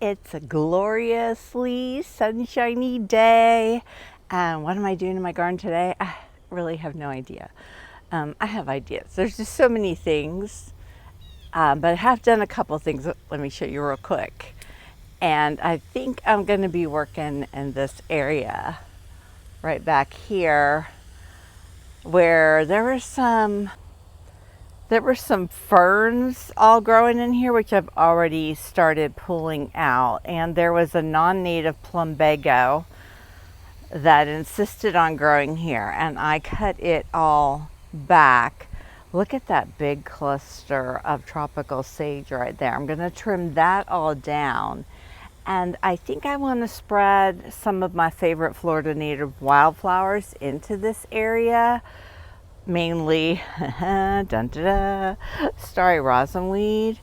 It's a gloriously sunshiny day. And what am I doing in my garden today? I really have no idea. I have ideas. There's just so many things, but I have done a couple things. Let me show you real quick. And I think I'm going to be working in this area right back here where there were some ferns all growing in here, which I've already started pulling out. And there was a non-native plumbago that insisted on growing here, and I cut it all back. Look at that big cluster of tropical sage right there. I'm going to trim that all down. And I think I want to spread some of my favorite Florida native wildflowers into this area. Mainly dun, dun, dun, Starry Rosinweed,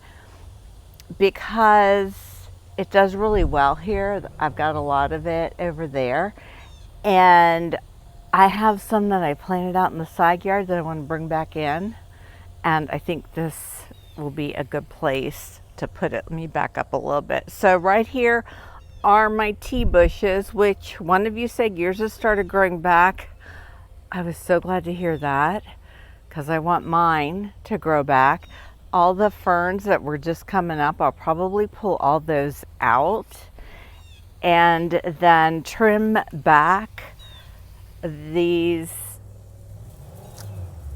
because it does really well here. I've got a lot of it over there, and I have some that I planted out in the side yard that I want to bring back in, and I think this will be a good place to put it. Let me back up a little bit. So right here are my tea bushes, which one of you said yours has started growing back. I was so glad to hear that, because I want mine to grow back. All the ferns that were just coming up, I'll probably pull all those out and then trim back these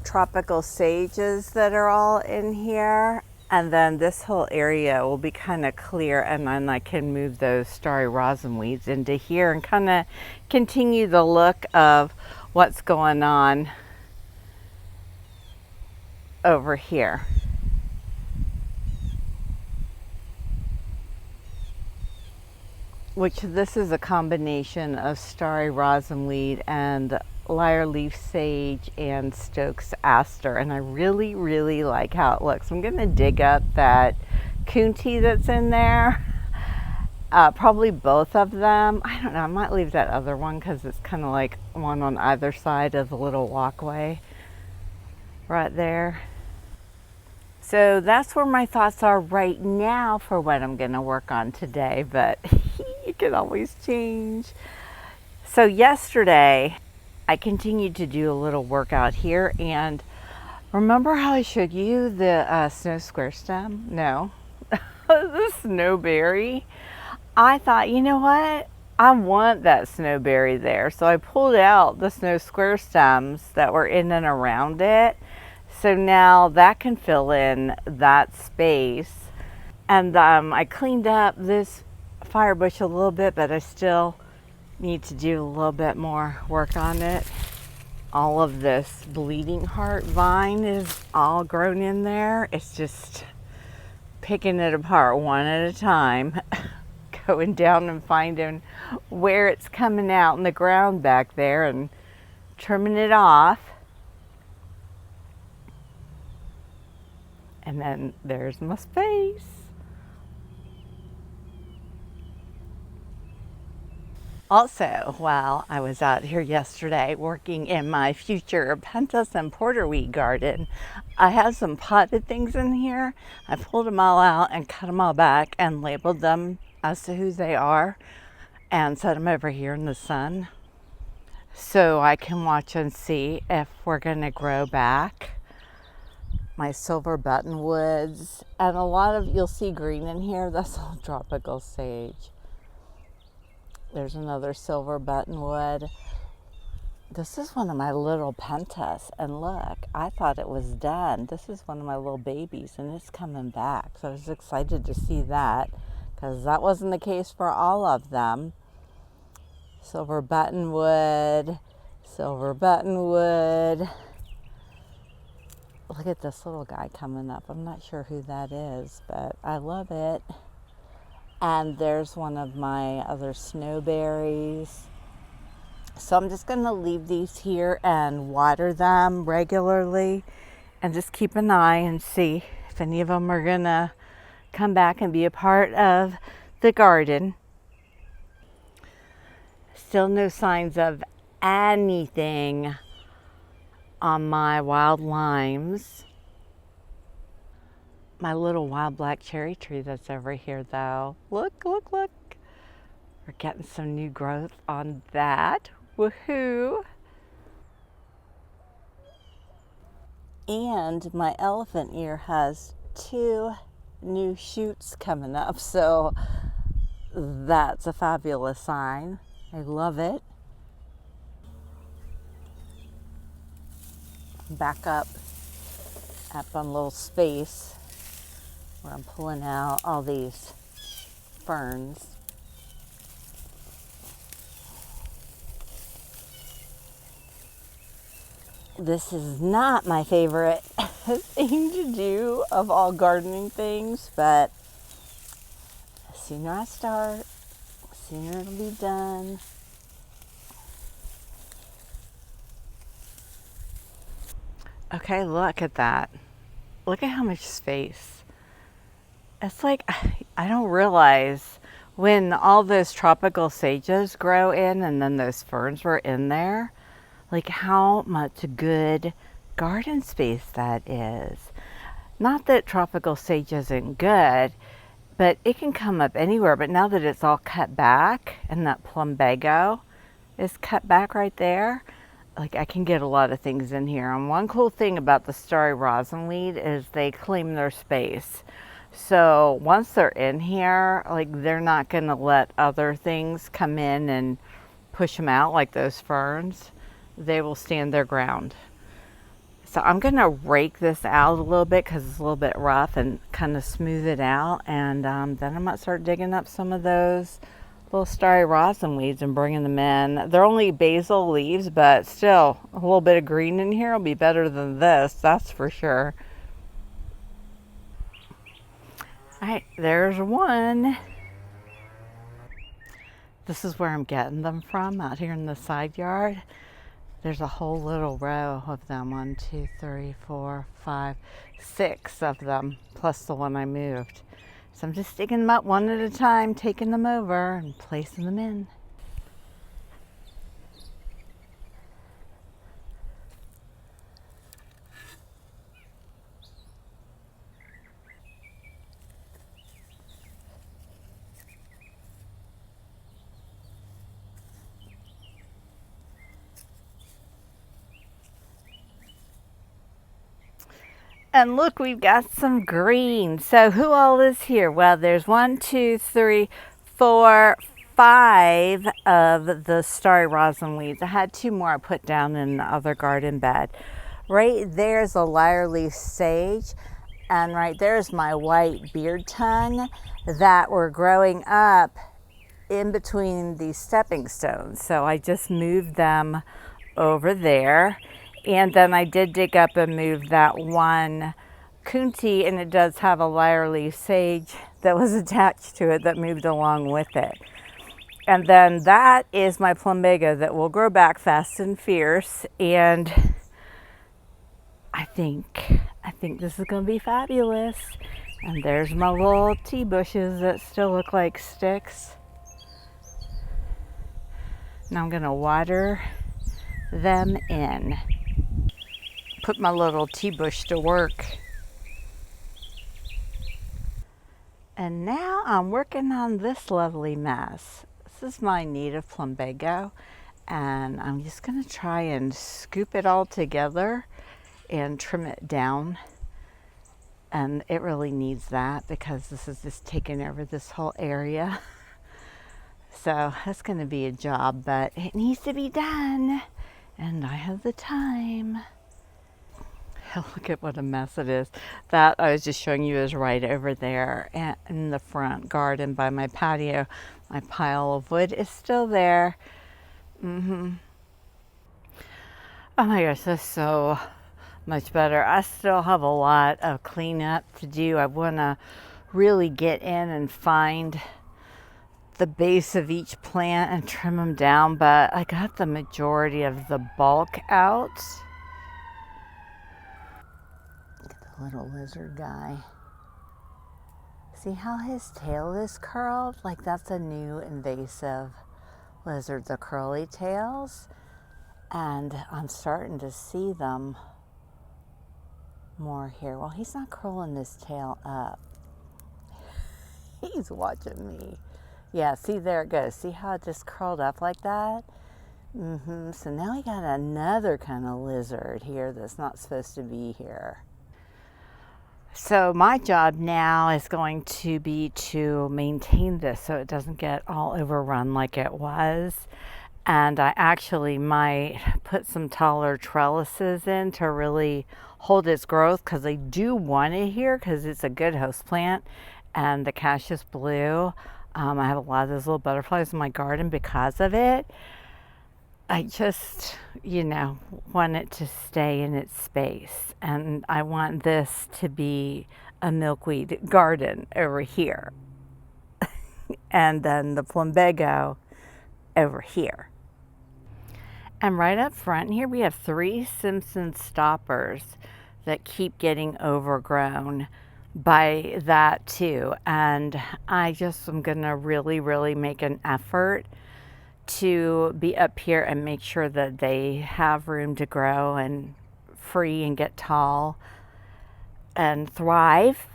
tropical sages that are all in here. And then this whole area will be kind of clear, and then I can move those Starry Rosinweeds into here and kind of continue the look of what's going on over here. Which this is a combination of Starry Rosinweed and Lyreleaf Sage and Stokes Aster, and I really, really like how it looks. I'm going to dig up that coontie that's in there. Probably both of them. I don't know, I might leave that other one because it's kind of like one on either side of the little walkway right there. So that's where my thoughts are right now for what I'm going to work on today, but it can always change. So yesterday I continued to do a little workout here, and remember how I showed you the snow square stem? No, the snowberry. I thought, you know what? I want that snowberry there. So I pulled out the snow square stems that were in and around it. So now that can fill in that space. And I cleaned up this fire bush a little bit, but I still need to do a little bit more work on it. All of this bleeding heart vine is all grown in there. It's just picking it apart one at a time. Going down and finding where it's coming out in the ground back there and trimming it off. And then there's my space. Also, while I was out here yesterday working in my future pentas and porterweed garden, I have some potted things in here. I pulled them all out and cut them all back and labeled them as to who they are and set them over here in the sun so I can watch and see if we're going to grow back my silver buttonwoods. And a lot of, you'll see green in here, that's all tropical sage. There's another silver buttonwood. This is one of my little pentas, and look, I thought it was done. This is one of my little babies, and it's coming back. So I was excited to see that, because that wasn't the case for all of them. Silver buttonwood, silver buttonwood. Look at this little guy coming up. I'm not sure who that is, but I love it. And there's one of my other snowberries. So I'm just going to leave these here and water them regularly and just keep an eye and see if any of them are going to come back and be a part of the garden. Still no signs of anything on my wild limes. my little wild black cherry tree that's over here though. Look, look, look. We're getting some new growth on that. Woohoo! And my elephant ear has 2 new shoots coming up, so that's a fabulous sign. I love it. Back up on a little space where I'm pulling out all these ferns. This is not my favorite thing to do of all gardening things, but the sooner I start, the sooner it'll be done. Okay, look at that. Look at how much space. It's like, I don't realize when all those tropical sages grow in and then those ferns were in there, like how much good garden space that is. Not that tropical sage isn't good, but it can come up anywhere. But now that it's all cut back and that plumbago is cut back right there, like I can get a lot of things in here. And one cool thing about the Starry Rosinweed is they claim their space. So once they're in here, like they're not gonna let other things come in and push them out like those ferns. They will stand their ground. So I'm gonna rake this out a little bit because it's a little bit rough and kind of smooth it out. And then I might start digging up some of those little Starry Rosinweeds and bringing them in. They're only basil leaves, but still a little bit of green in here will be better than this, that's for sure. All right, there's one. This is where I'm getting them from, out here in the side yard. There's a whole little row of them. 1, 2, 3, 4, 5, 6 of them, plus the one I moved. So I'm just digging them up one at a time, taking them over and placing them in. And look, we've got some green. So who all is here? Well, there's 1, 2, 3, 4, 5 of the Starry Rosinweeds. I had 2 more I put down in the other garden bed. Right there's a Lyreleaf Sage, and right there's my White Beardtongue that were growing up in between these stepping stones. So I just moved them over there. And then I did dig up and move that one Kunti, and it does have a Lyreleaf Sage that was attached to it that moved along with it. And then that is my plumbago that will grow back fast and fierce. And I think this is going to be fabulous. And there's my little tea bushes that still look like sticks. Now I'm going to water them in. Put my little tea bush to work. And now I'm working on this lovely mess. This is my native plumbago, and I'm just going to try and scoop it all together and trim it down. And it really needs that because this is just taking over this whole area. So that's going to be a job, but it needs to be done, and I have the time. Look at what a mess it is. That I was just showing you is right over there in the front garden by my patio. My pile of wood is still there. Oh my gosh, that's so much better. I still have a lot of cleanup to do. I want to really get in and find the base of each plant and trim them down, but I got the majority of the bulk out. Little lizard guy. See how his tail is curled? Like that's a new invasive lizard, the curly tails. And I'm starting to see them more here. Well, he's not curling his tail up. He's watching me. Yeah, see, there it goes. See how it just curled up like that? So now we got another kind of lizard here that's not supposed to be here. So my job now is going to be to maintain this so it doesn't get all overrun like it was. And I actually might put some taller trellises in to really hold its growth, because I do want it here because it's a good host plant. And the Cassius blue, I have a lot of those little butterflies in my garden because of it. I just, want it to stay in its space. And I want this to be a milkweed garden over here. And then the plumbago over here. And right up front here, we have 3 Simpson stoppers that keep getting overgrown by that too. And I just am gonna really, really make an effort to be up here and make sure that they have room to grow and free and get tall and thrive.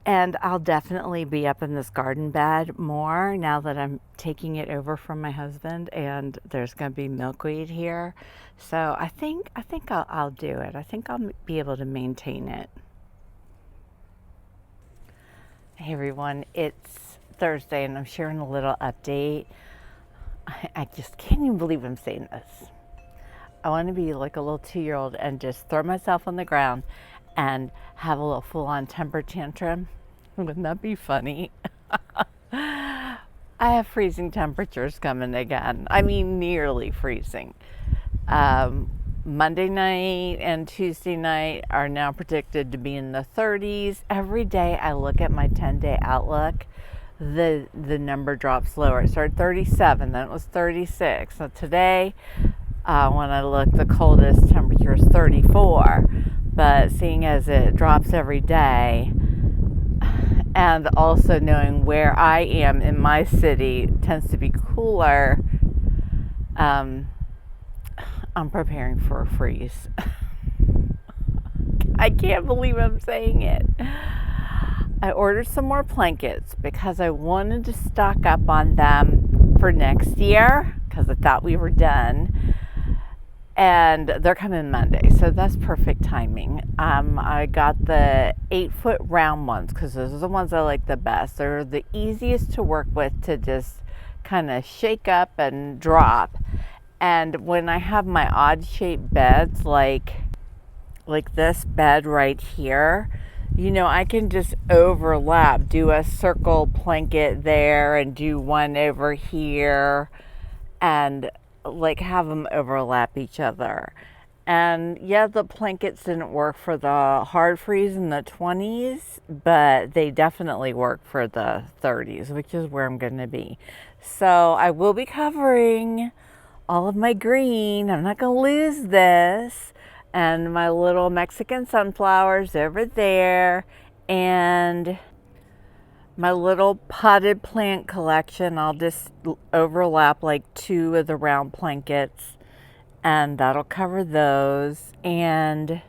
And I'll definitely be up in this garden bed more now that I'm taking it over from my husband, and there's going to be milkweed here. So I think I'll do it. I think I'll be able to maintain it. Hey everyone, it's Thursday and I'm sharing a little update. I just can't even believe I'm saying this. I want to be like a little 2-year-old and just throw myself on the ground and have a little full-on temper tantrum. Wouldn't that be funny? I have freezing temperatures coming again. I mean, nearly freezing. Monday night and Tuesday night are now predicted to be in the 30s. Every day I look at my 10-day outlook, the number drops lower. It started 37, then it was 36. So today, when I look, the coldest temperature is 34. But seeing as it drops every day, and also knowing where I am in my city tends to be cooler, I'm preparing for a freeze. I can't believe I'm saying it. I ordered some more blankets because I wanted to stock up on them for next year because I thought we were done. And they're coming Monday, so that's perfect timing. I got the 8-foot round ones because those are the ones I like the best. They're the easiest to work with to just kind of shake up and drop. And when I have my odd shaped beds, like this bed right here, I can just overlap, do a circle blanket there and do one over here, and have them overlap each other. And yeah, the blankets didn't work for the hard freeze in the 20s, but they definitely work for the 30s, which is where I'm going to be. So I will be covering all of my green. I'm not going to lose this. And my little Mexican sunflowers over there. And my little potted plant collection, I'll just overlap like 2 of the round blankets and that'll cover those. And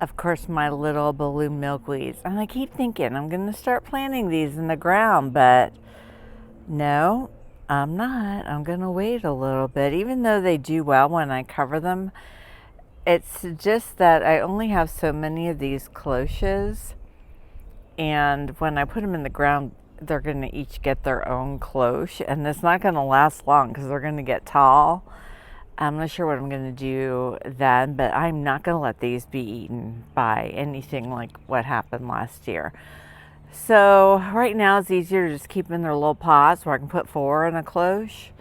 of course my little balloon milkweeds. And I keep thinking I'm going to start planting these in the ground, but no, I'm not. I'm going to wait a little bit. Even though they do well when I cover them, it's just that I only have so many of these cloches. And when I put them in the ground, they're going to each get their own cloche. And it's not going to last long because they're going to get tall. I'm not sure what I'm going to do then, but I'm not going to let these be eaten by anything like what happened last year. So right now it's easier to just keep in their little pots where I can put 4 in a cloche.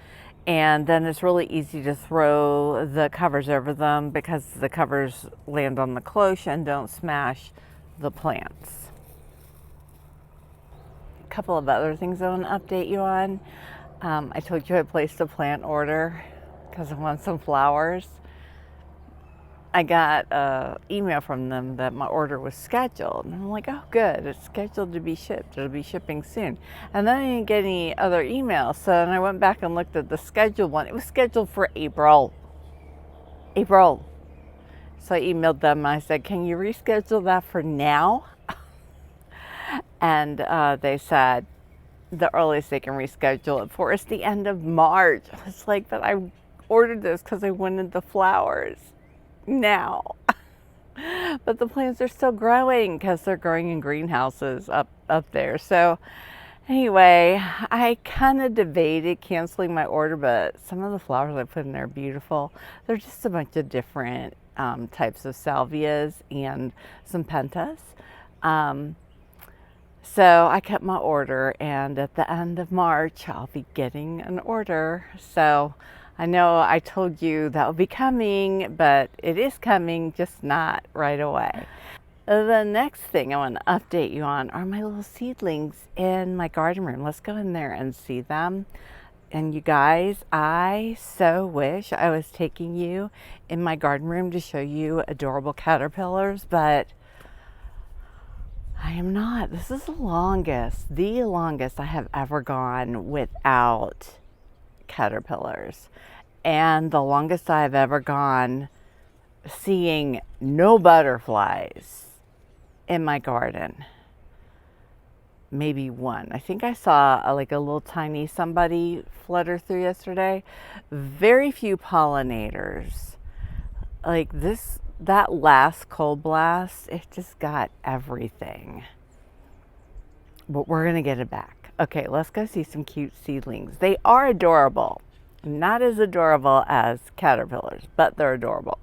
And then it's really easy to throw the covers over them because the covers land on the cloche and don't smash the plants. Couple of other things I want to update you on. I told you I placed a plant order because I want some flowers. I got an email from them that my order was scheduled. And I'm like, oh good, it's scheduled to be shipped. It'll be shipping soon. And then I didn't get any other emails. So then I went back and looked at the scheduled one. It was scheduled for April. So I emailed them and I said, can you reschedule that for now? And they said the earliest they can reschedule it for is the end of March. It's like, but I ordered this because I wanted the flowers now. But the plants are still growing because they're growing in greenhouses up there. So anyway, I kind of debated canceling my order, but some of the flowers I put in there are beautiful. They're just a bunch of different types of salvias and some pentas. So I kept my order, and at the end of March, I'll be getting an order. So I know I told you that will be coming, but it is coming, just not right away. The next thing I want to update you on are my little seedlings in my garden room. Let's go in there and see them. And you guys, I so wish I was taking you in my garden room to show you adorable caterpillars, but I am not. This is the longest I have ever gone without caterpillars, and the longest I've ever gone seeing no butterflies in my garden. Maybe one. I think I saw like a little tiny somebody flutter through yesterday. Very few pollinators. Like that last cold blast, it just got everything. But we're gonna get it back. Okay, let's go see some cute seedlings. They are adorable. Not as adorable as caterpillars, but they're adorable.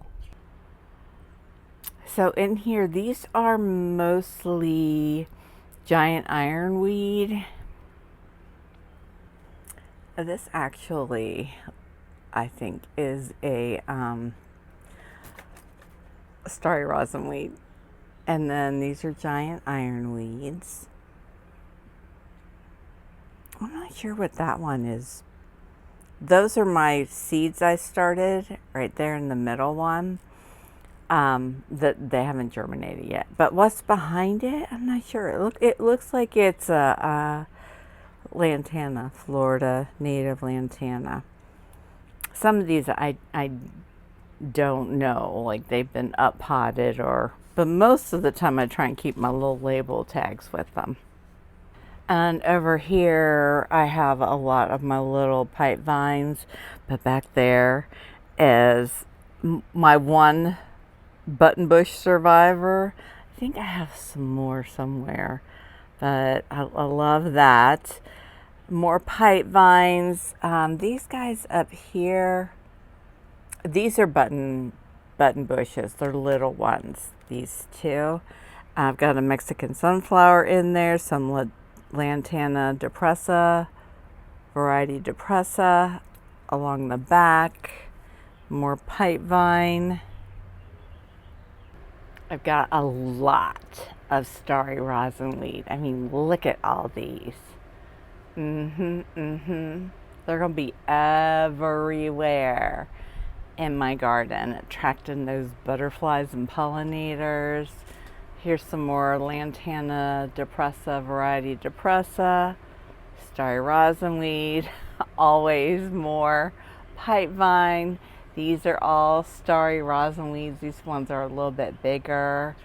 So in here, these are mostly Giant Ironweed. This actually, I think, is a Starry Rosinweed. And then these are Giant Ironweeds. I'm not sure what that one is. Those are my seeds I started right there in the middle one. That they haven't germinated yet. But what's behind it, I'm not sure. It looks like it's a lantana, Florida native lantana. Some of these I don't know, like they've been up potted but most of the time I try and keep my little label tags with them. And over here I have a lot of my little pipe vines, but back there is my one button bush survivor. I think I have some more somewhere, but I love that. More pipe vines. These guys up here, these are button bushes. They're little ones, these two. I've got a Mexican sunflower in there, some lantana depressa, variety depressa along the back, more pipe vine. I've got a lot of Starry Rosinweed. I mean, look at all these. They're gonna be everywhere in my garden, attracting those butterflies and pollinators. Here's some more lantana depressa, variety depressa, Starry Rosinweed, always more pipe vine. These are all Starry Rosinweeds. These ones are a little bit bigger.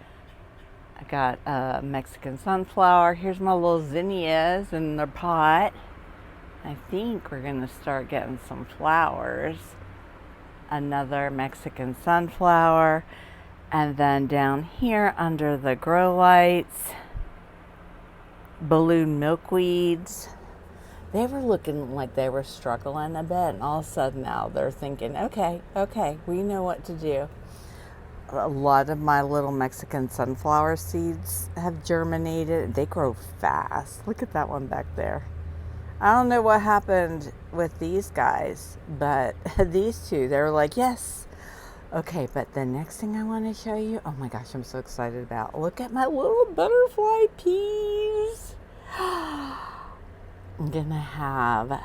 I got a Mexican sunflower. Here's my little zinnias in their pot. I think we're gonna start getting some flowers. Another Mexican sunflower. And then down here under the grow lights, balloon milkweeds. They were looking like they were struggling a bit, and all of a sudden now they're thinking, okay, we know what to do. A lot of my little Mexican sunflower seeds have germinated. They grow fast. Look at that one back there. I don't know what happened with these guys, but these two, they were like, yes. Okay, but the next thing I want to show you, oh my gosh, I'm so excited about. Look at my little butterfly peas. I'm gonna have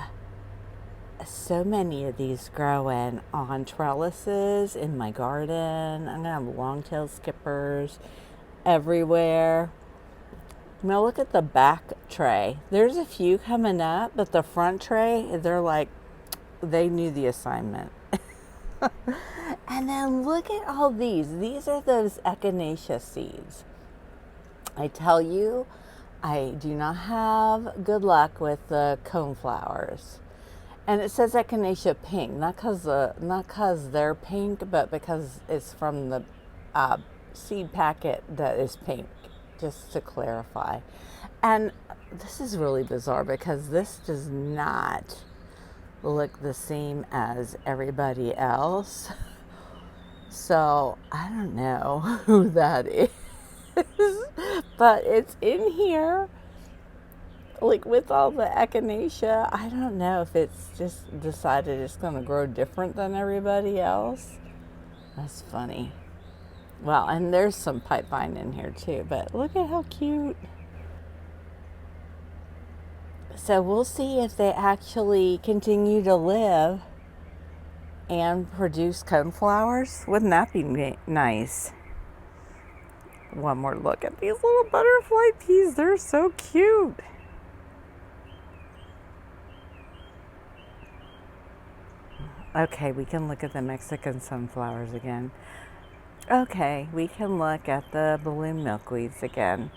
so many of these growing on trellises in my garden. I'm gonna have long-tailed skippers everywhere. Now look at the back tray. There's a few coming up, but the front tray, they're like, they knew the assignment. And then look at all these. These are those echinacea seeds. I tell you, I do not have good luck with the coneflowers. And it says echinacea pink, not because they're pink, but because it's from the seed packet that is pink, just to clarify. And this is really bizarre because this does not look the same as everybody else. So I don't know who that is, but it's in here, like with all the echinacea. I don't know if it's just decided it's going to grow different than everybody else. That's funny. Well, and there's some pipevine in here too, but look at how cute. So we'll see if they actually continue to live and produce coneflowers. Wouldn't that be nice? One more look at these little butterfly peas. They're so cute. Okay, we can look at the Mexican sunflowers again. Okay, we can look at the balloon milkweeds again.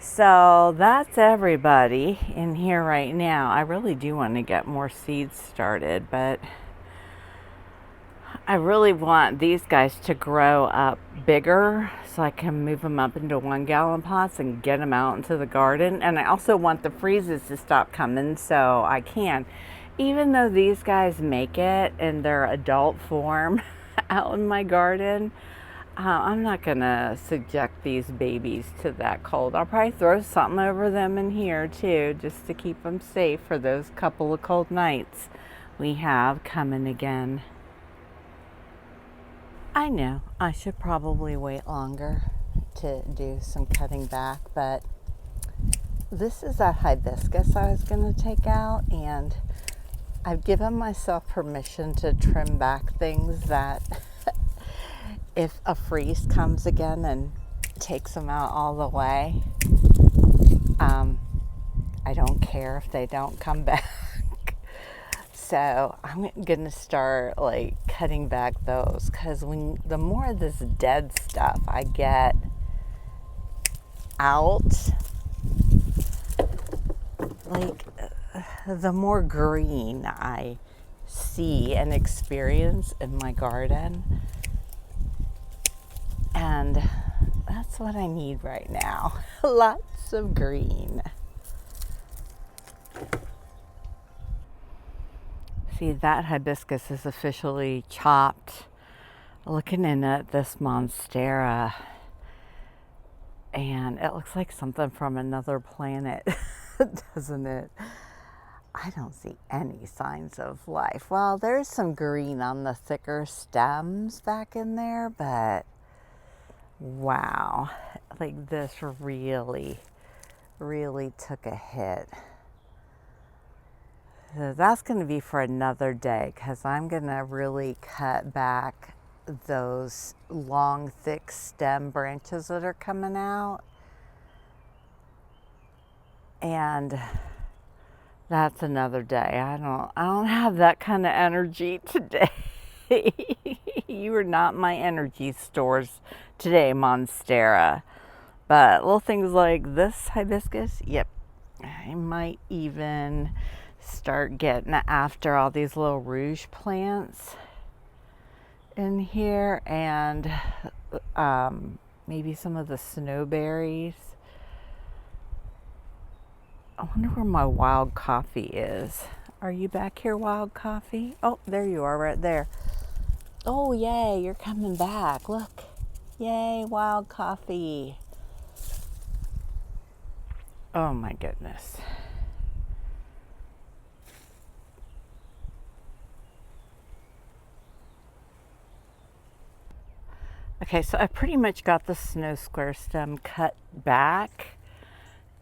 So that's everybody in here right now. I really do want to get more seeds started, but I really want these guys to grow up bigger so I can move them up into 1-gallon pots and get them out into the garden. And I also want the freezes to stop coming so I can. Even though these guys make it in their adult form out in my garden, I'm not gonna subject these babies to that cold. I'll probably throw something over them in here too, just to keep them safe for those couple of cold nights we have coming again. I know I should probably wait longer to do some cutting back, but this is a hibiscus I was gonna take out, and I've given myself permission to trim back things that if a freeze comes again and takes them out all the way, I don't care if they don't come back. So I'm gonna start like cutting back those, because the more of this dead stuff I get out, like the more green I see and experience in my garden. And that's what I need right now. Lots of green. See, that hibiscus is officially chopped. Looking in at this monstera, and it looks like something from another planet, doesn't it? I don't see any signs of life. Well, there's some green on the thicker stems back in there, but wow, like this really took a hit. So that's going to be for another day, because I'm going to really cut back those long, thick stem branches that are coming out. And that's another day. I don't have that kind of energy today. You are not my energy stores today, monstera. But little things like this hibiscus, yep, I might even start getting after all these little rouge plants in here, and maybe some of the snowberries. I wonder where my wild coffee is. Are you back here, wild coffee? Oh, there you are, right there. Oh, yay, you're coming back. Look. Yay, wild coffee. Oh my goodness. Okay, so I pretty much got the snow square stem cut back.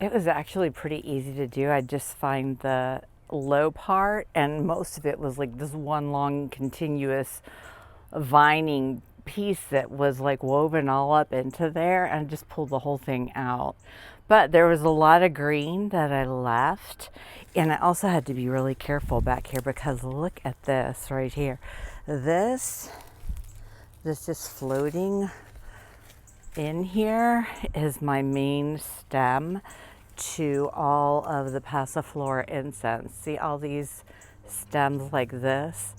It was actually pretty easy to do. I just find the low part, and most of it was like this one long continuous vining piece that was like woven all up into there, and just pulled the whole thing out. But there was a lot of green that I left, and I also had to be really careful back here, because look at this right here. This this is floating in here is my main stem to all of the Passiflora incense. See all these stems like this?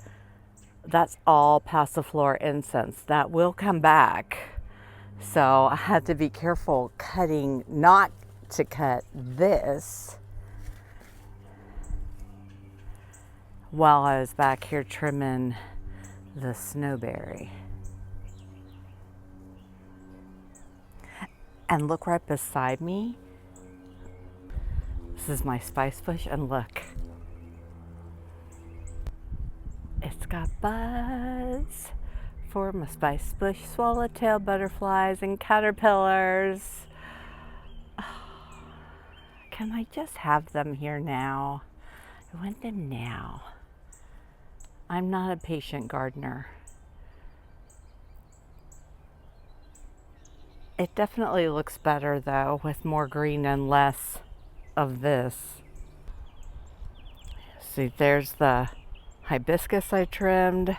That's all Passiflora incense. That will come back. So I had to be careful cutting, not to cut this while I was back here trimming the snowberry. And look right beside me. This is my spice bush, and look. It's got buds for my spice bush swallowtail butterflies and caterpillars. Oh, can I just have them here now? I want them now. I'm not a patient gardener. It definitely looks better though with more green and less of this. See, there's the hibiscus I trimmed,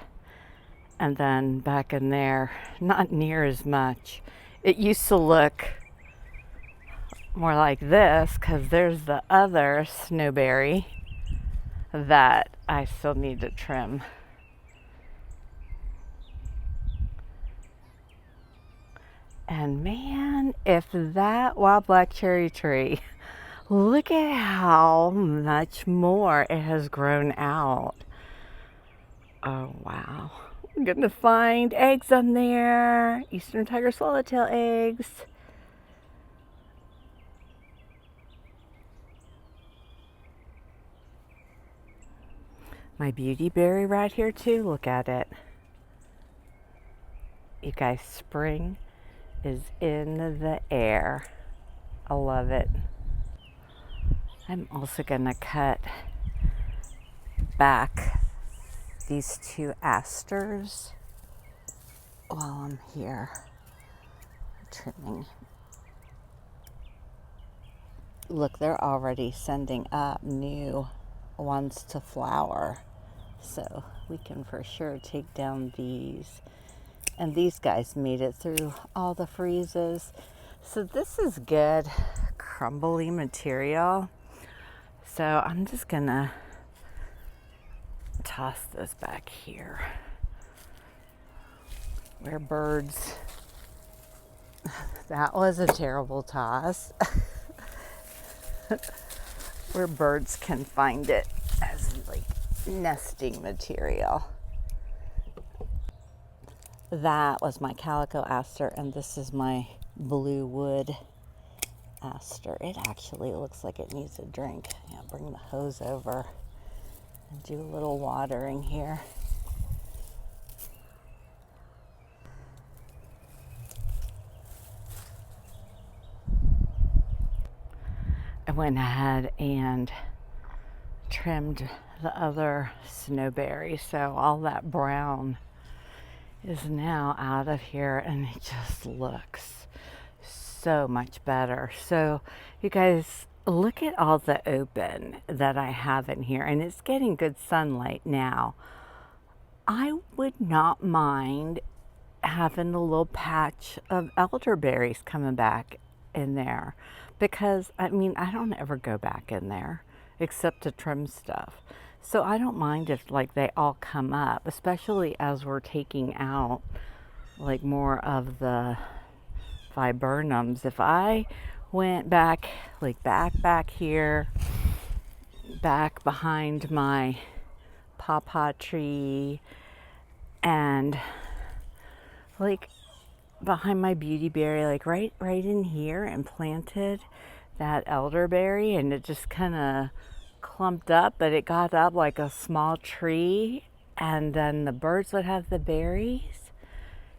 and then back in there, not near as much. It used to look more like this because there's the other snowberry that I still need to trim. And man, if that wild black cherry tree, look at how much more it has grown out. Oh wow. I'm gonna find eggs on there. Eastern tiger swallowtail eggs. My beauty berry right here too, look at it. You guys, spring is in the air. I love it. I'm also gonna cut back these two asters while I'm here trimming. Look, they're already sending up new ones to flower. So we can for sure take down these. And these guys made it through all the freezes. So this is good crumbly material. So I'm just gonna toss this back here. Where birds, that was a terrible toss. Where birds can find it as like nesting material. That was my calico aster, and this is my blue wood aster. It actually looks like it needs a drink. Yeah, bring the hose over and do a little watering here. I went ahead and trimmed the other snowberry, so all that brown is now out of here, and it just looks so much better. So you guys, look at all the open that I have in here, and it's getting good sunlight now. I would not mind having a little patch of elderberries coming back in there, because I mean, I don't ever go back in there except to trim stuff. So I don't mind if like they all come up, especially as we're taking out like more of the viburnums. If I went back, like back here, back behind my pawpaw tree, and like behind my beautyberry, like right in here, and planted that elderberry, and it just kind of clumped up, but it got up like a small tree, and then the birds would have the berries.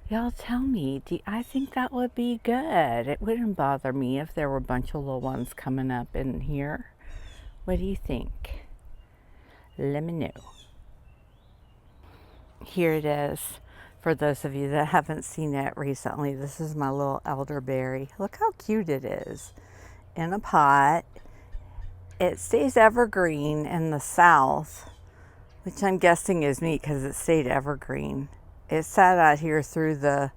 Y'all tell me, I think that would be good. It wouldn't bother me if there were a bunch of little ones coming up in here. What do you think? Let me know. Here it is. For those of you that haven't seen it recently, this is my little elderberry. Look how cute it is. In a pot. It stays evergreen in the south, which I'm guessing is neat because it stayed evergreen It sat out here through the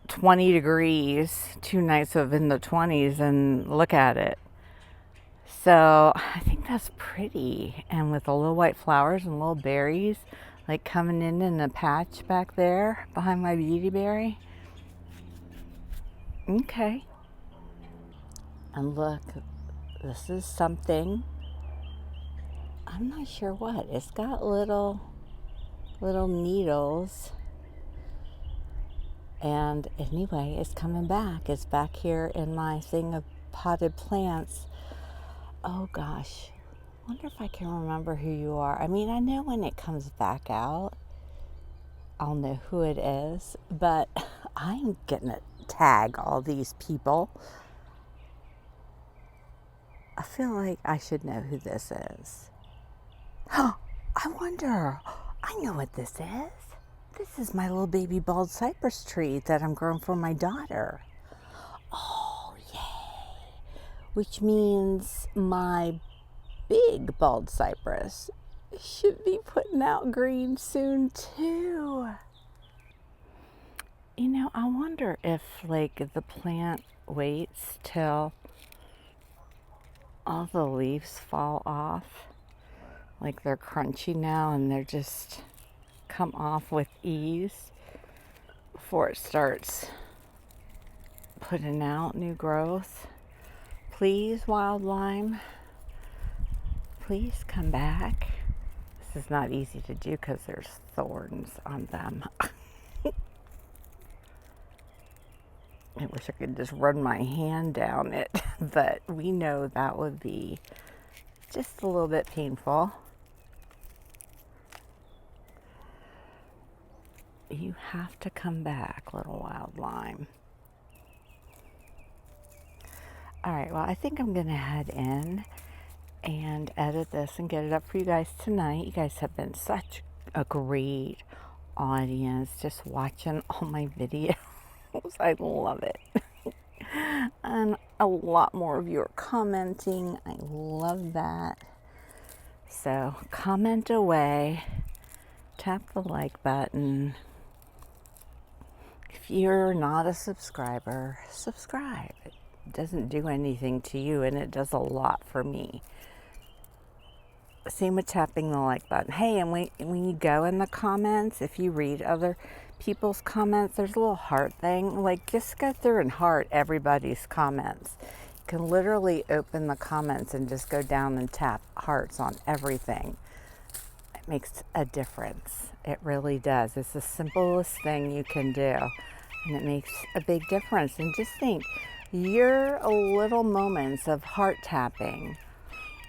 20 degrees, 2 nights of in the 20s, and look at it. So I think that's pretty. And with the little white flowers and little berries like coming in a patch back there behind my beautyberry. Okay. And look, this is something, I'm not sure what. It's got little needles. And anyway, it's coming back. It's back here in my thing of potted plants. Oh gosh, wonder if I can remember who you are. I mean, I know when it comes back out, I'll know who it is, but I'm gonna tag all these people. I feel like I should know who this is. I wonder, I know what this is. This is my little baby bald cypress tree that I'm growing for my daughter. Oh, yay. Which means my big bald cypress should be putting out green soon too. You know, I wonder if like the plant waits till all the leaves fall off. Like they're crunchy now and they're just come off with ease before it starts putting out new growth. Please, wild lime, please come back. This is not easy to do because there's thorns on them. I wish I could just run my hand down it, but we know that would be just a little bit painful. You have to come back, little wild lime. All right, well, I think I'm gonna head in and edit this and get it up for you guys tonight. You guys have been such a great audience just watching all my videos. I love it. And a lot more of you are commenting. I love that. So comment away, tap the like button. If you're not a subscriber, subscribe. It doesn't do anything to you and it does a lot for me. Same with tapping the like button. Hey, and when you go in the comments, if you read other people's comments, there's a little heart thing. Like, just go through and heart everybody's comments. You can literally open the comments and just go down and tap hearts on everything. It makes a difference. It really does. It's the simplest thing you can do, and it makes a big difference. And just think, your little moments of heart tapping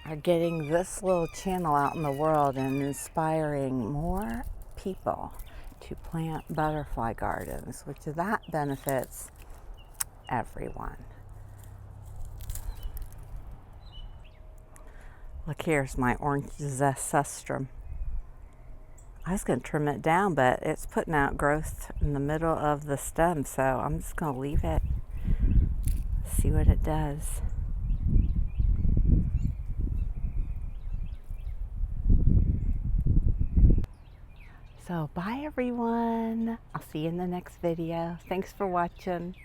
are getting this little channel out in the world and inspiring more people to plant butterfly gardens, which that benefits everyone. Look, here's my orange zestrum. I was going to trim it down, but it's putting out growth in the middle of the stem, so I'm just going to leave it, see what it does. So bye everyone. I'll see you in the next video. Thanks for watching.